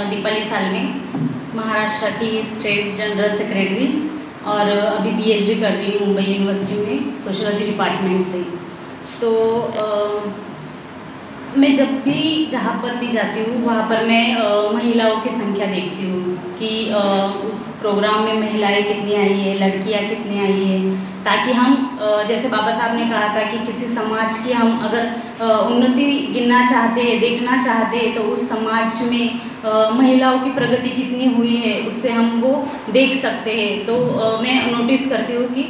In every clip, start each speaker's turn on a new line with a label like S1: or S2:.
S1: दीपाली सालवे, महाराष्ट्र की state general secretary और अभी पीएचडी कर रही हूँ मुंबई यूनिवर्सिटी में सोशियोलॉजी डिपार्टमेंट से। तो मैं जब भी जहाँ पर भी जाती हूँ वहाँ पर मैं महिलाओं की संख्या देखती हूँ कि उस प्रोग्राम में महिलाएं कितनी आई है, लड़कियाँ कितनी आई है, ताकि हम जैसे बाबा साहब ने कहा था कि किसी समाज की हम अगर उन्नति गिनना चाहते हैं, देखना चाहते हैं, तो उस समाज में महिलाओं की प्रगति कितनी हुई है उससे हम वो देख सकते हैं। तो मैं नोटिस करती हूँ कि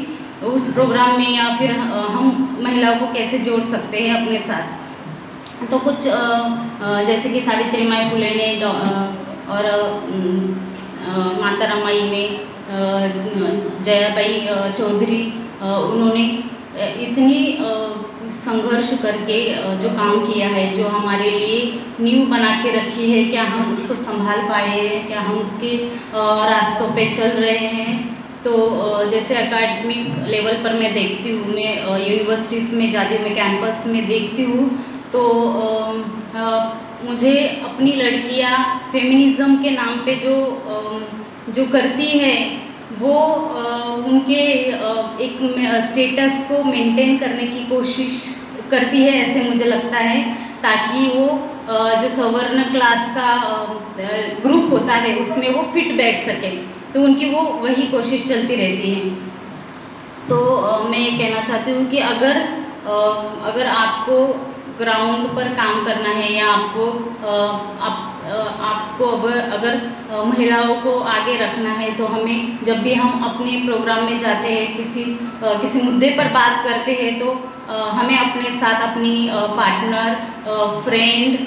S1: उस प्रोग्राम में या फिर हम महिलाओं को कैसे जोड़ सकते हैं अपने साथ। तो कुछ जैसे कि सावित्रीबाई फुले ने और माता रमाई ने, जयाबाई चौधरी, उन्होंने इतनी संघर्ष करके जो काम किया है, जो हमारे लिए नींव बना के रखी है, क्या हम उसको संभाल पाए हैं, क्या हम उसके रास्तों पे चल रहे हैं। तो जैसे एकेडमिक लेवल पर मैं देखती हूँ, मैं यूनिवर्सिटीज़ में जाती हूँ, मैं कैंपस में देखती हूँ, तो मुझे अपनी लड़कियाँ फेमिनिज़्म के नाम पे जो करती है वो उनके एक स्टेटस को मेंटेन करने की कोशिश करती है, ऐसे मुझे लगता है, ताकि वो जो सवर्ण क्लास का ग्रुप होता है उसमें वो फिट बैठ सके। तो उनकी वो वही कोशिश चलती रहती है। तो मैं ये कहना चाहती हूँ कि अगर आपको ग्राउंड पर काम करना है या आपको अगर महिलाओं को आगे रखना है, तो हमें जब भी हम अपने प्रोग्राम में जाते हैं, किसी मुद्दे पर बात करते हैं, तो हमें अपने साथ अपनी पार्टनर, फ्रेंड,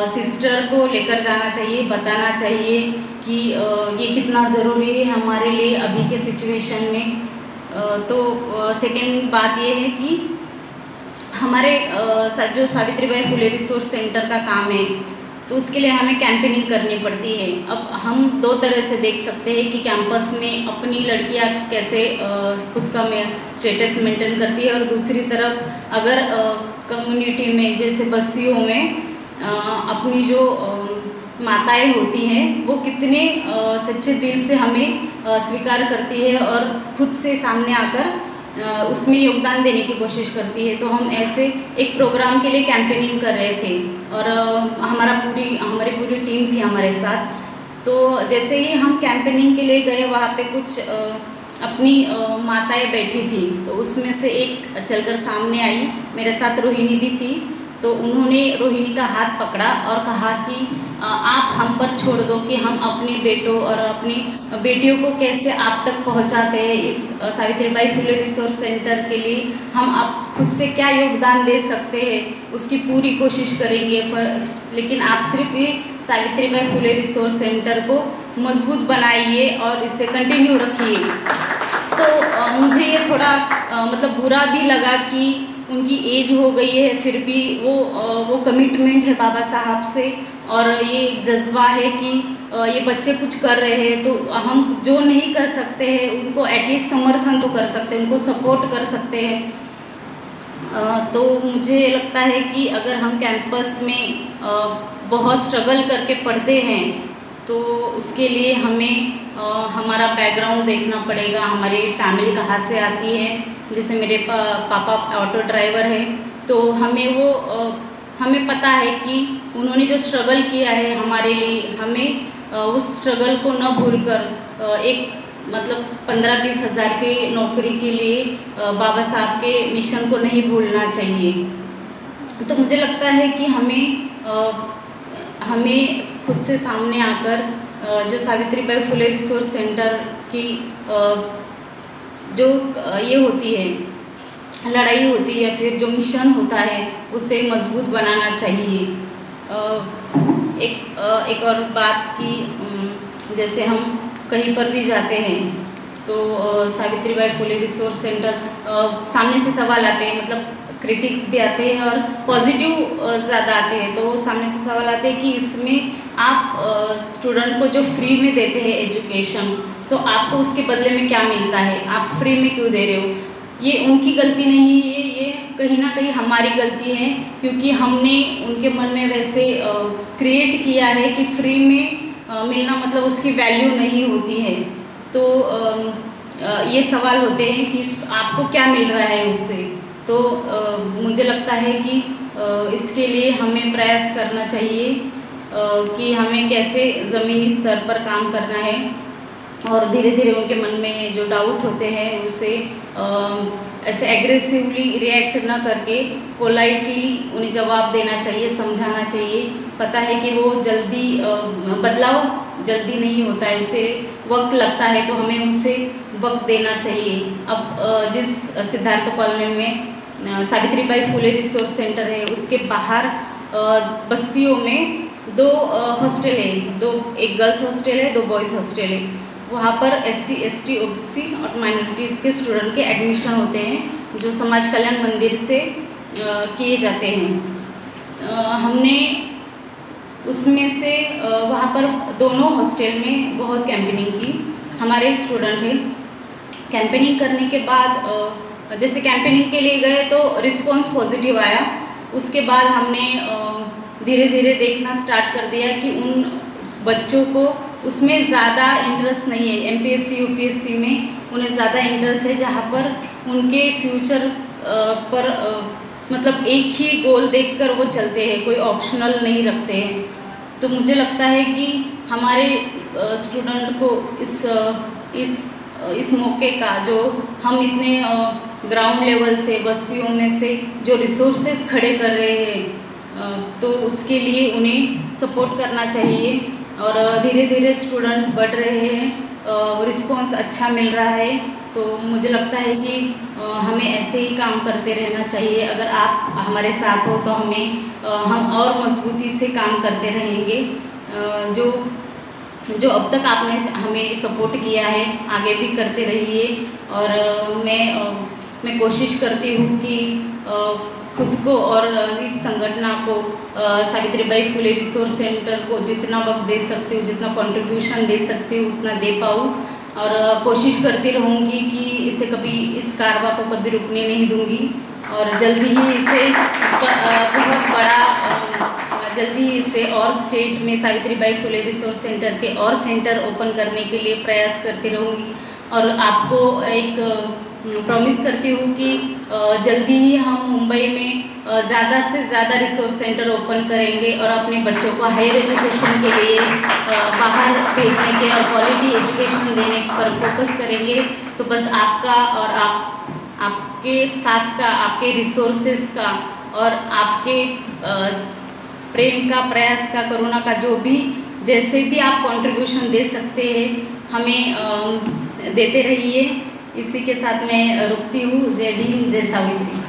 S1: सिस्टर को लेकर जाना चाहिए, बताना चाहिए कि ये कितना ज़रूरी है हमारे लिए अभी के सिचुएशन में। तो सेकेंड बात ये है कि हमारे जो सावित्रीबाई फुले रिसोर्स सेंटर का काम है, तो उसके लिए हमें कैंपेनिंग करनी पड़ती है। अब हम दो तरह से देख सकते हैं कि कैंपस में अपनी लड़कियां कैसे खुद का स्टेटस मेंटेन करती है, और दूसरी तरफ अगर कम्युनिटी में जैसे बस्तियों में अपनी जो माताएं होती हैं वो कितने सच्चे दिल से हमें स्वीकार करती है और खुद से सामने आकर उसमें योगदान देने की कोशिश करती है। तो हम ऐसे एक प्रोग्राम के लिए कैंपेनिंग कर रहे थे और हमारी पूरी टीम थी हमारे साथ। तो जैसे ही हम कैंपेनिंग के लिए गए, वहाँ पे कुछ अपनी माताएं बैठी थी, तो उसमें से एक चलकर सामने आई, मेरे साथ रोहिणी भी थी। तो उन्होंने रोहिणी का हाथ पकड़ा और कहा कि आप हम पर छोड़ दो कि हम अपने बेटों और अपनी बेटियों को कैसे आप तक पहुंचाते हैं। इस सावित्रीबाई फुले रिसोर्स सेंटर के लिए हम आप खुद से क्या योगदान दे सकते हैं, उसकी पूरी कोशिश करेंगे। लेकिन आप सिर्फ ये सावित्रीबाई फुले रिसोर्स सेंटर को मजबूत बनाइए और इसे कंटिन्यू रखिए। तो मुझे ये थोड़ा मतलब बुरा भी लगा कि उनकी एज हो गई है, फिर भी वो कमिटमेंट है बाबा साहब से, और ये जज्बा है कि ये बच्चे कुछ कर रहे हैं, तो हम जो नहीं कर सकते हैं उनको एटलीस्ट समर्थन तो कर सकते हैं, उनको सपोर्ट कर सकते हैं। तो मुझे लगता है कि अगर हम कैंपस में बहुत स्ट्रगल करके पढ़ते हैं, तो उसके लिए हमें हमारा बैकग्राउंड देखना पड़ेगा, हमारी फैमिली कहाँ से आती है। जैसे मेरे पापा ऑटो ड्राइवर है, तो हमें पता है कि उन्होंने जो स्ट्रगल किया है हमारे लिए, हमें उस स्ट्रगल को न भूलकर एक मतलब 15-20 हज़ार की नौकरी के लिए बाबा साहब के मिशन को नहीं भूलना चाहिए। तो मुझे लगता है कि हमें खुद से सामने आकर जो सावित्रीबाई फुले रिसोर्स सेंटर की जो ये होती है लड़ाई होती है, फिर जो मिशन होता है, उसे मजबूत बनाना चाहिए। एक और बात कि जैसे हम कहीं पर भी जाते हैं, तो सावित्रीबाई फुले रिसोर्स सेंटर सामने से सवाल आते हैं, मतलब क्रिटिक्स भी आते हैं और पॉजिटिव ज़्यादा आते हैं। तो सामने से सवाल आते हैं कि इसमें आप स्टूडेंट को जो फ्री में देते हैं एजुकेशन, तो आपको उसके बदले में क्या मिलता है, आप फ्री में क्यों दे रहे हो। ये उनकी गलती नहीं है, ये कहीं ना कहीं हमारी गलती है, क्योंकि हमने उनके मन में वैसे क्रिएट किया है कि फ्री में मिलना मतलब उसकी वैल्यू नहीं होती है। तो ये सवाल होते हैं कि आपको क्या मिल रहा है उससे। तो मुझे लगता है कि इसके लिए हमें प्रयास करना चाहिए कि हमें कैसे ज़मीनी स्तर पर काम करना है और धीरे धीरे उनके मन में जो डाउट होते हैं उसे ऐसे एग्रेसिवली रिएक्ट ना करके पोलाइटली उन्हें जवाब देना चाहिए, समझाना चाहिए। पता है कि वो जल्दी बदलाव जल्दी नहीं होता है, उसे वक्त लगता है, तो हमें उसे वक्त देना चाहिए। अब जिस सिद्धार्थ कॉलोनी में सावित्रीबाई फुले रिसोर्स सेंटर है उसके बाहर बस्तियों में 2 हॉस्टल है, एक गर्ल्स हॉस्टल है, 2 बॉयज़ हॉस्टल है। वहाँ पर SC ST OBC और माइनॉरिटीज़ के स्टूडेंट के एडमिशन होते हैं जो समाज कल्याण मंदिर से किए जाते हैं। हमने उसमें से वहाँ पर दोनों हॉस्टल में बहुत कैंपेनिंग की। हमारे स्टूडेंट हैं, कैंपेनिंग करने के बाद जैसे कैंपेनिंग के लिए गए तो रिस्पॉन्स पॉजिटिव आया। उसके बाद हमने धीरे धीरे देखना स्टार्ट कर दिया कि उन बच्चों को उसमें ज़्यादा इंटरेस्ट नहीं है, MPSC UPSC में उन्हें ज़्यादा इंटरेस्ट है, जहाँ पर उनके फ्यूचर पर मतलब एक ही गोल देखकर वो चलते हैं, कोई ऑप्शनल नहीं रखते हैं। तो मुझे लगता है कि हमारे स्टूडेंट को इस मौके का जो हम इतने ग्राउंड लेवल से बस्तियों में से जो रिसोर्सेज खड़े कर रहे हैं, तो उसके लिए उन्हें सपोर्ट करना चाहिए। और धीरे धीरे स्टूडेंट बढ़ रहे हैं, रिस्पॉन्स अच्छा मिल रहा है। तो मुझे लगता है कि हमें ऐसे ही काम करते रहना चाहिए। अगर आप हमारे साथ हो तो हम और मजबूती से काम करते रहेंगे। जो अब तक आपने हमें सपोर्ट किया है आगे भी करते रहिए। और मैं कोशिश करती हूँ कि खुद को और इस संगठन को सावित्रीबाई फुले रिसोर्स सेंटर को जितना वक्त दे सकती हूँ, जितना कंट्रीब्यूशन दे सकती हूँ उतना दे पाऊँ। और कोशिश करती रहूँगी कि इस कारवां को कभी रुकने नहीं दूँगी। और जल्दी ही इसे जल्दी ही इसे और स्टेट में सावित्रीबाई फुले रिसोर्स सेंटर के और सेंटर ओपन करने के लिए प्रयास करती रहूँगी। और आपको एक प्रॉमिस करती हूँ कि जल्दी ही हम मुंबई में ज़्यादा से ज़्यादा रिसोर्स सेंटर ओपन करेंगे और अपने बच्चों को हायर एजुकेशन के लिए बाहर भेजने के और क्वालिटी एजुकेशन देने पर फोकस करेंगे। तो बस आपका और आपके साथ का, आपके रिसोर्सेस का और आपके प्रेम का, प्रयास का, करुणा का जो भी जैसे भी आप कंट्रीब्यूशन दे सकते हैं हमें देते रहिए। इसी के साथ मैं रुकती हूँ। जय भीम, जय सावित्री।